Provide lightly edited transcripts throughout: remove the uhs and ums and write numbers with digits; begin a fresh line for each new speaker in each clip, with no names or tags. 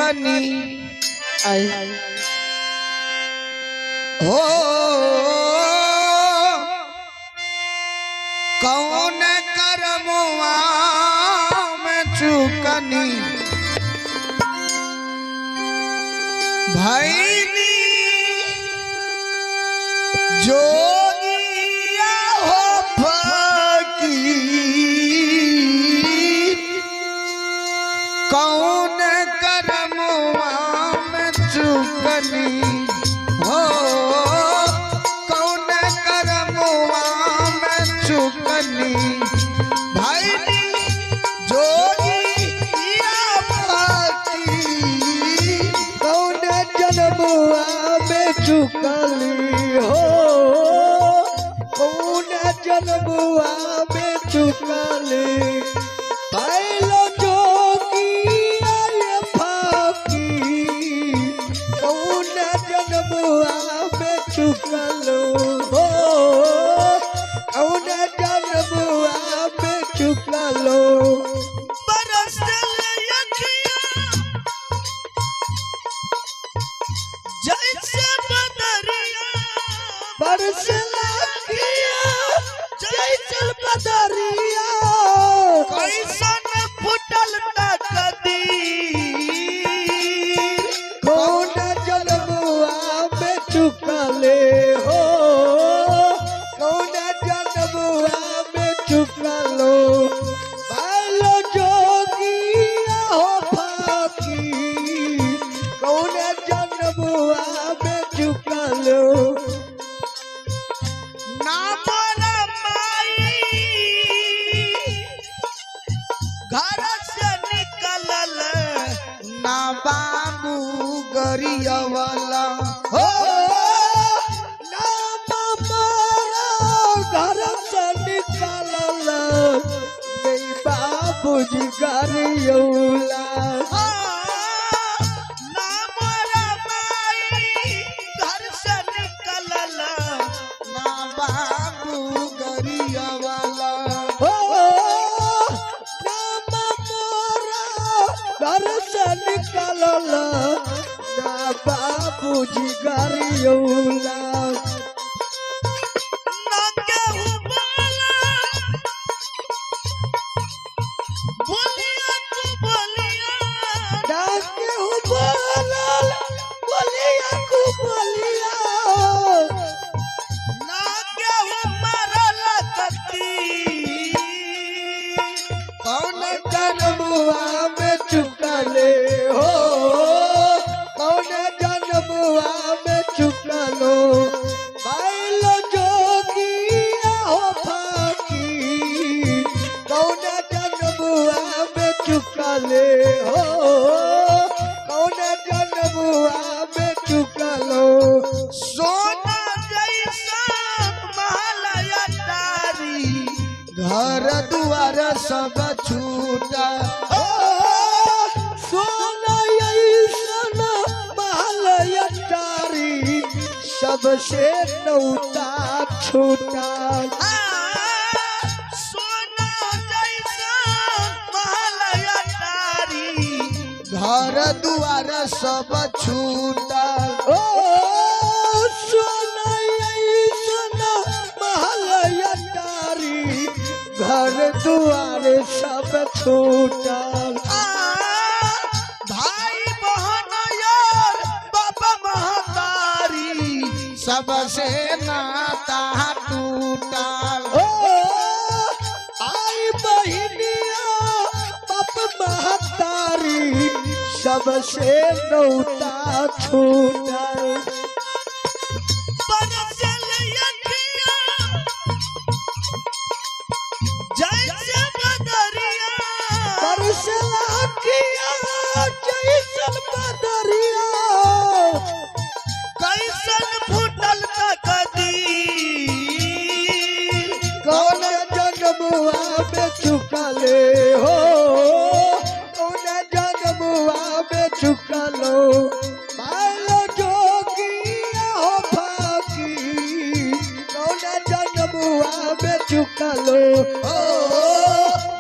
चुकनी हो कौन करमुआ में चुकनी भैनी जोगिया हो फकीर कौन करमुआ में चुकनी हो कौन करमुआ में चुकनी भैनी जोगिया फकीर
कौन जन्मुआ में चुकली हो कौन जन्मुआ में चुकली भैलो जोगी आए फकीर कौन जन्मुआ में चुकलो हो कौन जन्मुआ में चुकलो बरसला किया जैसल बदरिया
कैसन फुटल तकदीर
कौन जन्मुआ में चुकले हो कौन जन्मुआ में चुकलो बालो जोगिया हो फकीर कौन जन्मुआ में चुकलो
ना मोरा माई घर से निकलल ना बाबू गरियवला
हो नाम मारा घर से निकलल नहीं बाबूजी गरियौला
ना मोरा माई घर से निकलल ना बाबू गरियवला
हो नाम मारा घर से निकलल ना बाबूजी गरियौला
ना केहू बोला बोलिया तू बोलिया
डाके हो बोलल बोलिया को बोलिया
ना केहू मरल कती
कौन जन्मुआ में चुकले हो कौन जन्मुआ में चुकलो बाइलो जोगिया हो फकीर कौन जन्मुआ में चुकले हो कौन जन्मुआ में चुकलो
सोना जैसा महल अटारी घर दुआर सब छूटा
ओ सोना ऐसन महल अटारी सबसे नौता छूटा
सोना जैसा महल अटारी घर दुआर सब छूटा
ओ सोना ऐसन महल अटारी घर दुआरे सब छूटल
भाई बहन यार बाबा महतारी सबसे नाता टूटल
ओ आई बहिनिया बाप महतारी सबसे नौता छूटल
बरसल यखिया जैसे बदरिया
बरसला किया जैसन बदरिया
कैसन फूटल तकदीर
कौन जन्मुआ में चुकले हो कौन जन्मुआ में चुकलो बालो जोगिया हो फकीर कौन जन्मुआ में चुकलो हो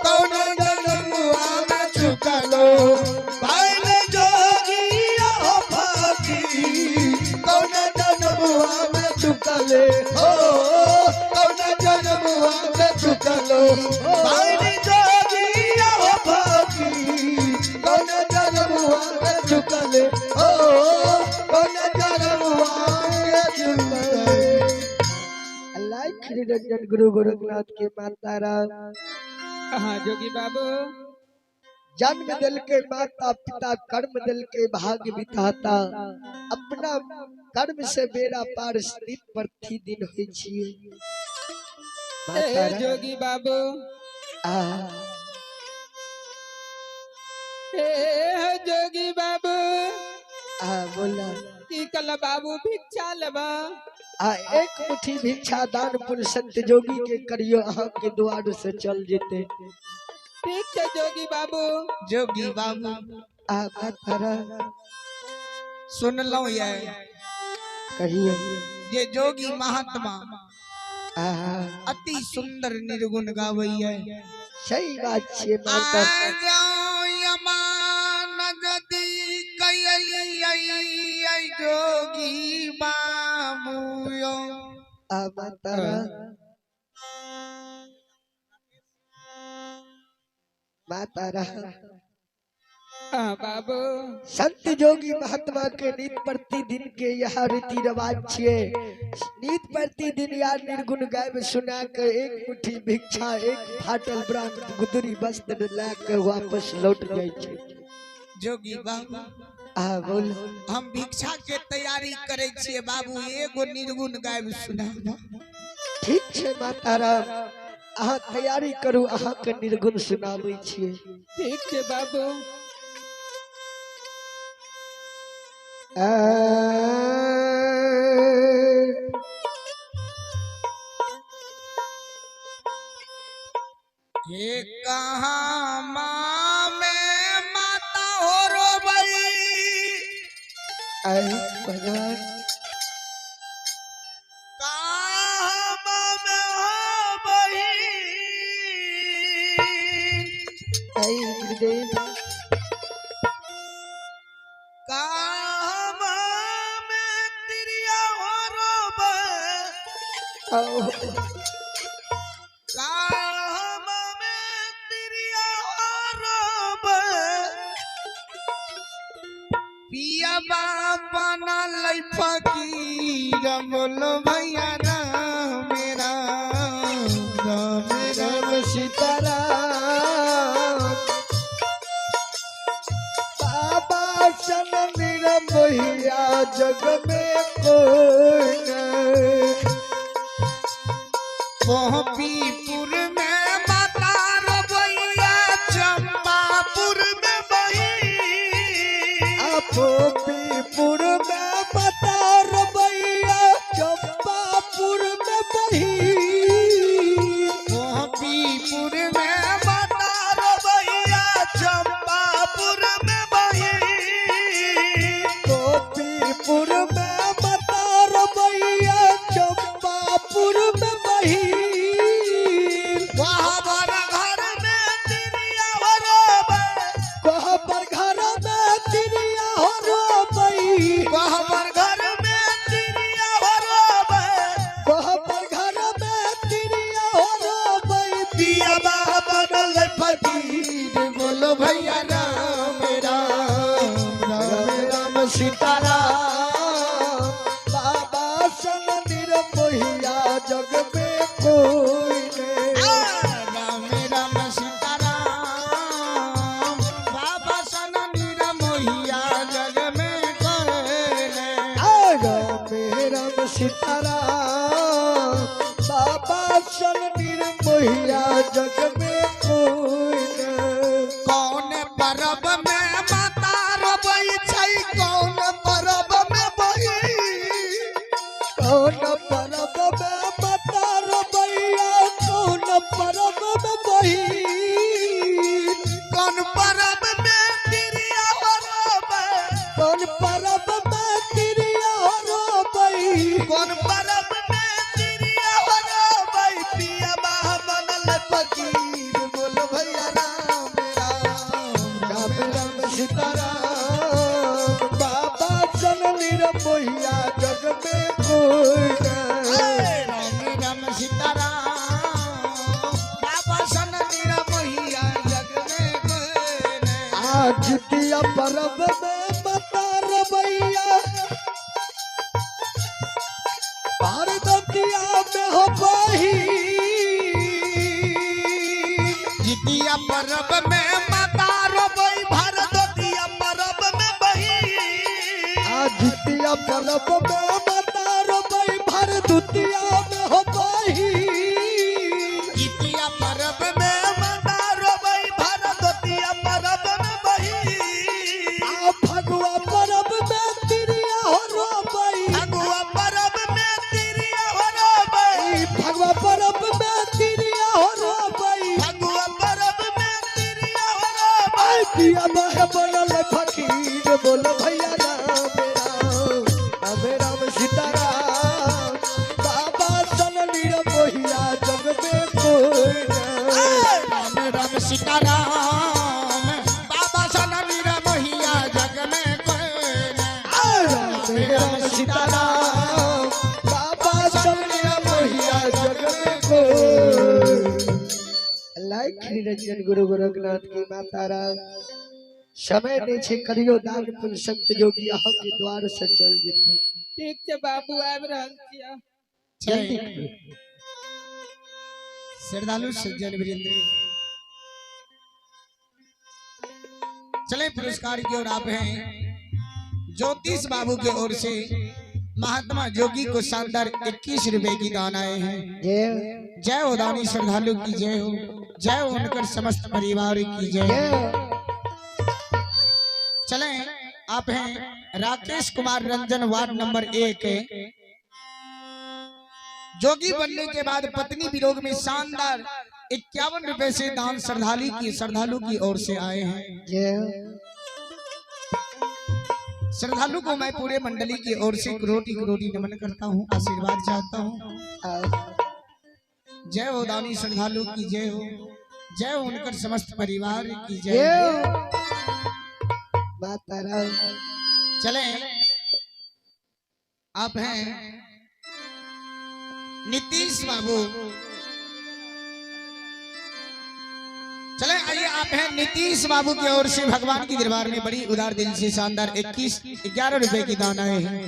कौन जन्मुआ में चुकलो
भाई में जोगी
चुकलो
बारी जोगिया हो
भागी कौन जन्मुआ में चुकले ओ कौन जन्मुआ में चुकले। अल्लाह श्री रंजन गुरु गोरखनाथ के माता राम।
हाँ जोगी बाबू।
जन्म दिल के माता पिता कर्म दिल के भाग्य विधाता अपना कर्म से बेड़ा पार स्थित प्रतिदिन होई छिए। माता राम
जोगी बाबू। जोगी बाबू
बोला
की कल बाबू भिक्षा लेबा।
एक मुट्ठी भिक्षा दान पुण्य संत जोगी के करियो अहाँ के द्वार से चल जेते।
ठीक है जोगी बाबू।
जोगी बाबू
माता
सुन लो ये
कहियो
ये जोगी महात्मा अति सुंदर निर्गुण गावई है।
सही बात छे माता।
जोगी बाबू यो
माता माता
बाबू।
संत जोगी महात्मा के नित प्रतिदिन के यह रीति रिवाज छे। नित प्रतिदिन यार निर्गुण गायब सुना के एक मुट्ठी भिक्षा एक फाटल ब्राह्मण गुदरी वस्त्र ला के वापस लौट गए छे।
जोगी बाबू
बोल
हम भिक्षा के तैयारी करे छिए बाबू एगो निर्गुण गायब सुना।
ठीक छे माता राम अहाँ तैयारी करू अहाँ के निर्गुण सुनाबै छिए।
ठीक छे बाबू।
ये कहाँ माँ में माता हो रो भाई
भगवान
कहाँ माँ में हो भाई
गुरुदेव
कहाँ माँ में तिरिया हो रो भाई पिया बाबा ना लई फकीर बोलो भैया राम मेरा राम
राम सीताराम बाबा सन मेरा भैया जग में कोई नहीं।
पोहपीपुर में माता रो भैया चंपापुर में बही
पोपीपुर में माता रो भैया चंपापुर में बही।
पोहपीपुर में माता रो भैया चंपापुर में बही
पोपीपुर में माता रो भैया चंपापुर में बही।
वहाँ पर घर में तिरिया हो रोबे
वहाँ पर घर में तिरिया हो रोबई।
वहाँ पर घर में तिरिया हो रोबे
वहाँ पर घर में तिरिया हो रोबई।
पिया बाबा बनल फकीर बोलो भैया राम राम राम राम
सीताराम बाबा सन निर्मोहिया जग में कोई नहीं।
राम राम सीताराम बाबा सन निरमोहिया जग में कोई
राम सीताराम बाबा सन निर्मोहिया जग में कोई नहीं।
कौन
जितिया परब में बता रवैया भारदतिया में हो बही
जितिया परब में माता रोबई भारदतिया परब में बही
जितिया परब में बता रवै भारदतिया में हो बही
जितिया परब में माता रोबई भारदतिया परब में बही
फगुआ परब में तिरिया हो रोबई
फगुआ परब में तिरिया हो रोबई
फगुआ परब में तिरिया हो रोबई
फगुआ परब में तिरिया हो रोबई
पिया बहे बोलल फकीर बोल भैया राम राम सीताराम बाबा सननी रे मोहिया जग में कोई
राम राम सीताराम बाबा सननी रे मोहिया जग में कोई
राम राम सीताराम बाबा सननी रे मोहिया जग में कोई लाइक निरंजन गुरु गोरखनाथ की माता राम समय नहीं छे करियो दान पुण्य संत योगी अहाँ के द्वार से चल जेते
ठीक छे बाबू आब रहल छियै
जल्दी
श्रद्धालु सज्जन वृंद चले पुरस्कार की ओर आप हैं ज्योतिष बाबू की ओर से महात्मा जोगी को शानदार 21 रुपए की दान आए हैं।
जय
जय हो दानी श्रद्धालु की जय हो, जय हो उनकर समस्त परिवार की जय। चले आप हैं राकेश कुमार रंजन वार्ड नंबर 1 जोगी बनने के बाद पत्नी वियोग में शानदार 51 रुपए से दान श्रद्धालु की ओर से आए हैं।
जय
श्रद्धालु को मैं पूरे मंडली की ओर से करोटी नमन करता हूँ, आशीर्वाद चाहता हूँ। जय हो दानी श्रद्धालु की जय हो, जय हो उनकर समस्त परिवार की जय।
माता राम
चले आप हैं नीतीश बाबू। चले आइए आप हैं नीतीश बाबू की ओर से भगवान की दरबार में बड़ी उदार दिल से शानदार 11 रुपए की दान आए हैं।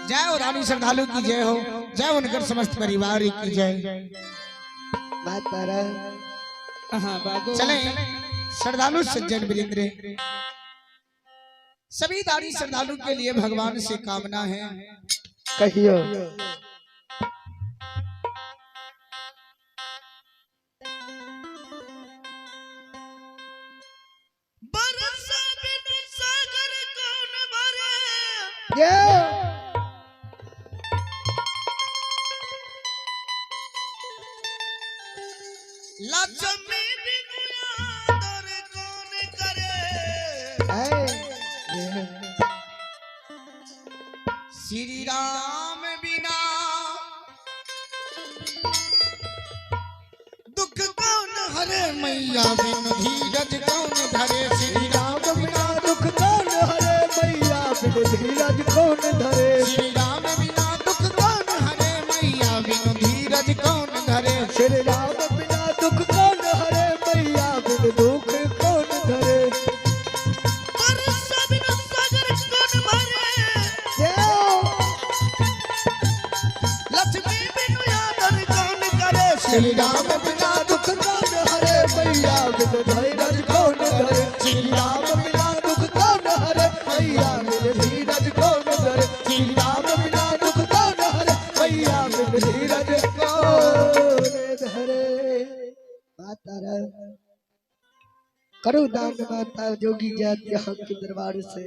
जय हो रानी श्रद्धालु की जय हो, जय उनकर समस्त परिवार की जय।
माता राम
हाँ बाबू
चले श्रद्धालु सज्जन वृंद सभी दानी श्रद्धालु के लिए भगवान से कामना है।
कहियो
बरसा बिन सागर कौन भरे, लक्ष्मी बिन आदर कौन करे, श्री राम बिना दुख कौन हरे, मैया बिन धीरज कौन धरे, श्री राम बिना
दुख कौन हरे मैया बिन धीरज कौन धरे,
श्री राम बिना दुख कौन हरे, मैया बिन धीरज कौन धरे,
श्री राम बिना दुख कौन हरे मैया बिन दुख कौन धरे।
बरसा बिन सागर कौन भरे, लक्ष्मी बिन आदर कौन करे,
श्री राम बिना दुख कौन हरे मैया बिन धीरज कौन धरे, श्री राम बिना दुख कौन हरे मैया बिन धीरज कौन धरे, श्री राम बिना दुख कौन हरे मैया बिन धीरज कौन धरे। माता राम करो दान माता जोगी जात यहाँ के दरबार से।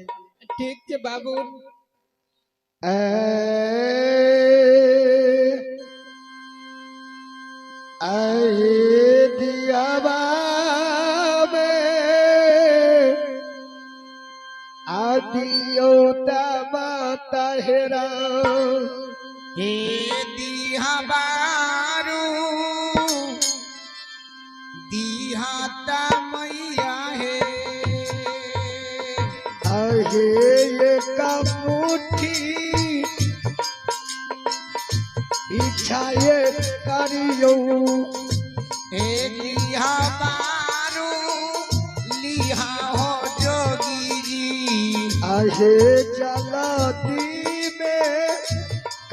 ठीक छे बाबू
दियावा में आदियो माता हेरा
हे दीहा बारू दीहाता मैया है,
आहे ये का मुट्ठी इच्छाए करियो
हे दीहा बारू लिहा हो जो
हे जलती में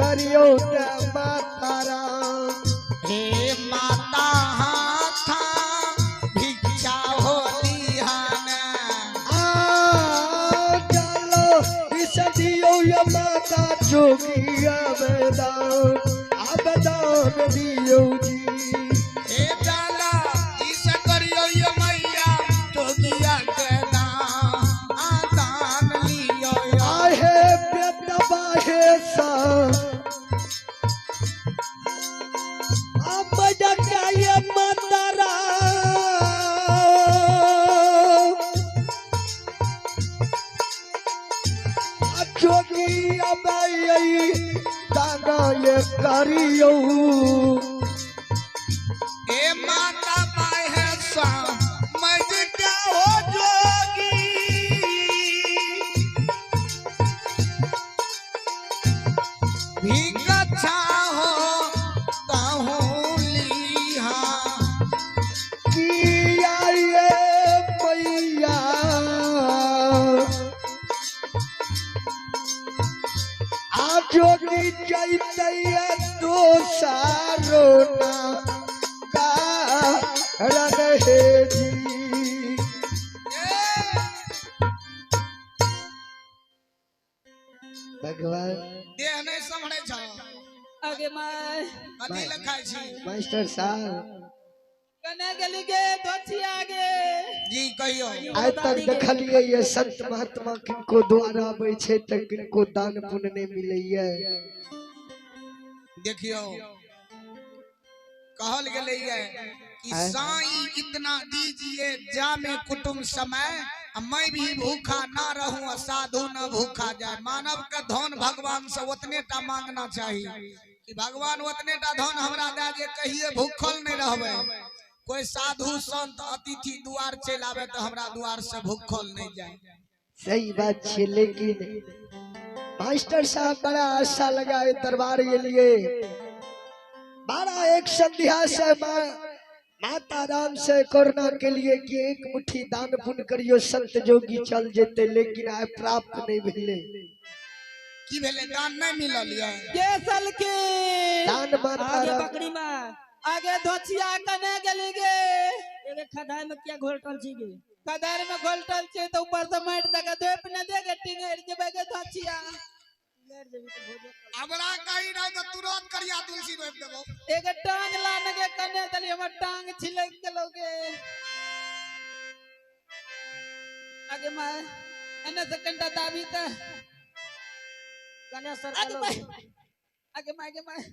करियो ते मातारा
हे माता हाथा भिक्षा हो दिहाना
चलो इस दियो ये माता जोगी आवेदान आवेदान दियो जी
हे जाला इस करियो ये मैया जोगिया के दान लियो
आहे बेटवा हे सा अब जगाए मातारा जोगी अबई दाना ये करियो
हे माता बाहे सा मज क्या हो जोगी भिक्षा हो कहूँ लिहा
किया ये मैया जोगी जैतैया तो सारो ना का रहे जी भगवान
देह नहीं संभळे छ
आगे माय
कथी लिखाय छी
मास्टर साहब
कने गली गे धोची आगे
जी कहियो
आज तक देखलिए ये संत महात्मा किनको द्वारा आबै छै त किनको दान पुण्य नहीं मिलैया
देखियो कहल गेलै है कि साईं इतना दीजिए जामे कुटुम समय मैं भी भूखा ना रहूं और साधु न भूखा जाए मानव का धन भगवान से उतने टा मांगना चाहिए कि भगवान उतने टा धन हमरा दे जे कहिए भूखल नहीं रहबे कोई साधु संत अतिथि द्वार चल आवे तो हमरा द्वार से भूखल नहीं जाए
सही बात है लेकिन मास्टर साहब बड़ा आशा लगाए दरबार के लिए बड़ा एक संध्या से माता राम से कोरोना के लिए कि एक मुट्ठी दान पुण्य करियो संत जोगी चल जेते लेकिन आय प्राप्त नहीं भेले
की भेले दान नहीं मिलल ये
के सल के
दान माता
आगे
राम
बकरी में आगे धोचिया कने गली गे एगे खदाई में क्या घोलटल छी गे खदाई में घोलटल छे तो ऊपर से मार दगा देप न देगे टिंगर जे बेगे धोचिया लेर जेबी तो भोजन
हमरा कहि रह तो तुरंत करिया तुलसी रोप देबो
एगे टांग लाने के कने तली हमर टांग छिलक गेलोगे आगे मां एने सेकंड दाबी का कने सर आगे मां